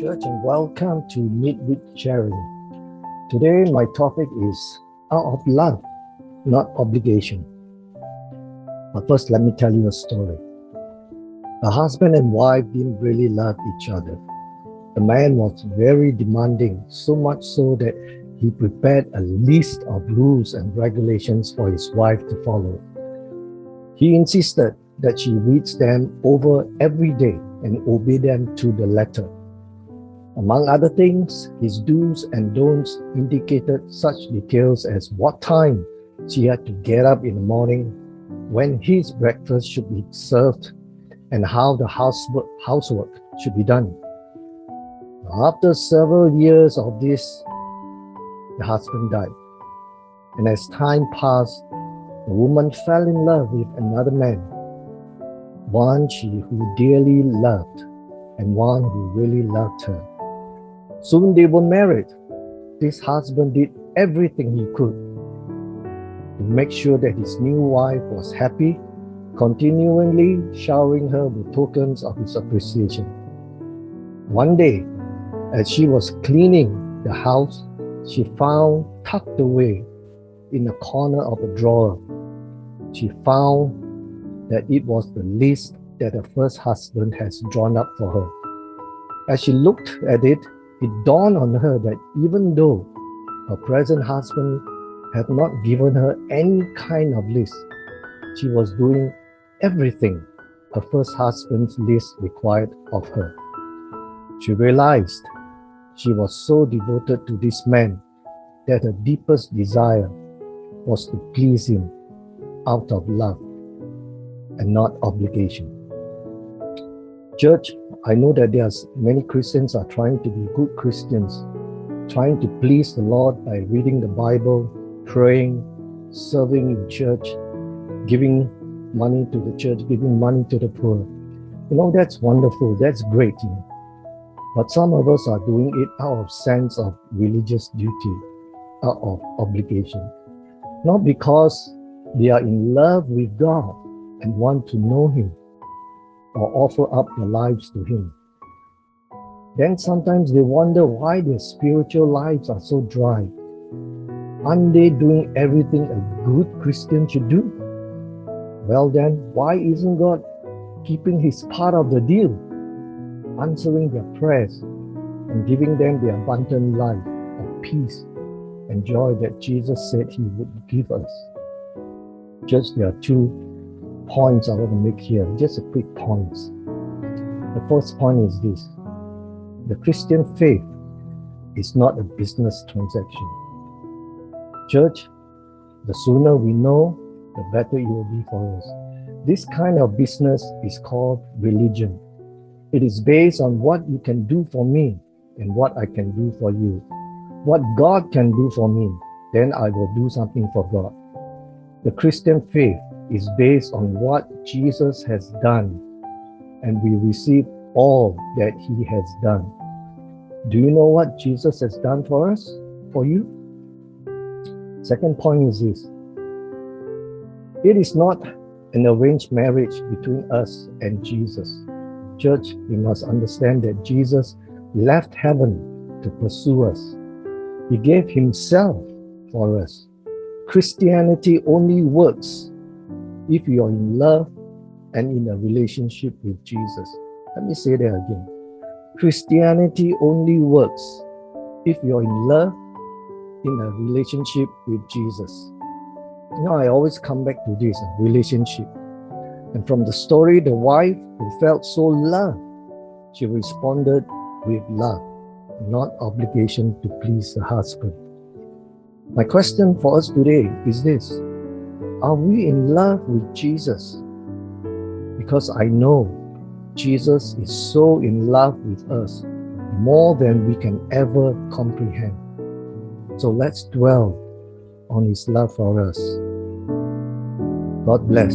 Church, and welcome to Meet with Sharing. Today, my topic is out of love, not obligation. But first, let me tell you a story. A husband and wife didn't really love each other. The man was very demanding, so much so that he prepared a list of rules and regulations for his wife to follow. He insisted that she reads them over every day and obey them to the letter. Among other things, his do's and don'ts indicated such details as what time she had to get up in the morning, when his breakfast should be served, and how the housework should be done. After several years of this, the husband died. And as time passed, the woman fell in love with another man, one who dearly loved and one who really loved her. Soon they were married. This husband did everything he could to make sure that his new wife was happy, continually showering her with tokens of his appreciation. One day, as she was cleaning the house, she found tucked away in a corner of a drawer, she found that it was the list that her first husband has drawn up for her. As she looked at it, it dawned on her that even though her present husband had not given her any kind of list, she was doing everything her first husband's list required of her. She realized she was so devoted to this man that her deepest desire was to please him out of love and not obligation. Church, I know that many Christians are trying to be good Christians, trying to please the Lord by reading the Bible, praying, serving in church, giving money to the church, giving money to the poor. That's wonderful, that's great. But some of us are doing it out of sense of religious duty, out of obligation. Not because they are in love with God and want to know Him or offer up their lives to Him. Then sometimes they wonder why their spiritual lives are so dry. Aren't they doing everything a good Christian should do? Well then, why isn't God keeping His part of the deal, answering their prayers and giving them the abundant life of peace and joy that Jesus said He would give us? Just there are 2 points I want to make here, just a quick points. The first point is this: the Christian faith is not a business transaction. Church, the sooner we know, the better it will be for us. This kind of business is called religion. It is based on what you can do for me and what I can do for you. What God can do for me, then I will do something for God. The Christian faith is based on what Jesus has done, and we receive all that He has done. Do you know what Jesus has done for us, for you? Second point is this: it is not an arranged marriage between us and Jesus. Church, we must understand that Jesus left heaven to pursue us. He gave Himself for us. Christianity only works if you are in love and in a relationship with Jesus. Let me say that again. Christianity only works if you're in love, in a relationship with Jesus. I always come back to this, relationship. And from the story, the wife who felt so loved, she responded with love, not obligation to please the husband. My question for us today is this: are we in love with Jesus? Because I know Jesus is so in love with us, more than we can ever comprehend. So let's dwell on His love for us. God bless.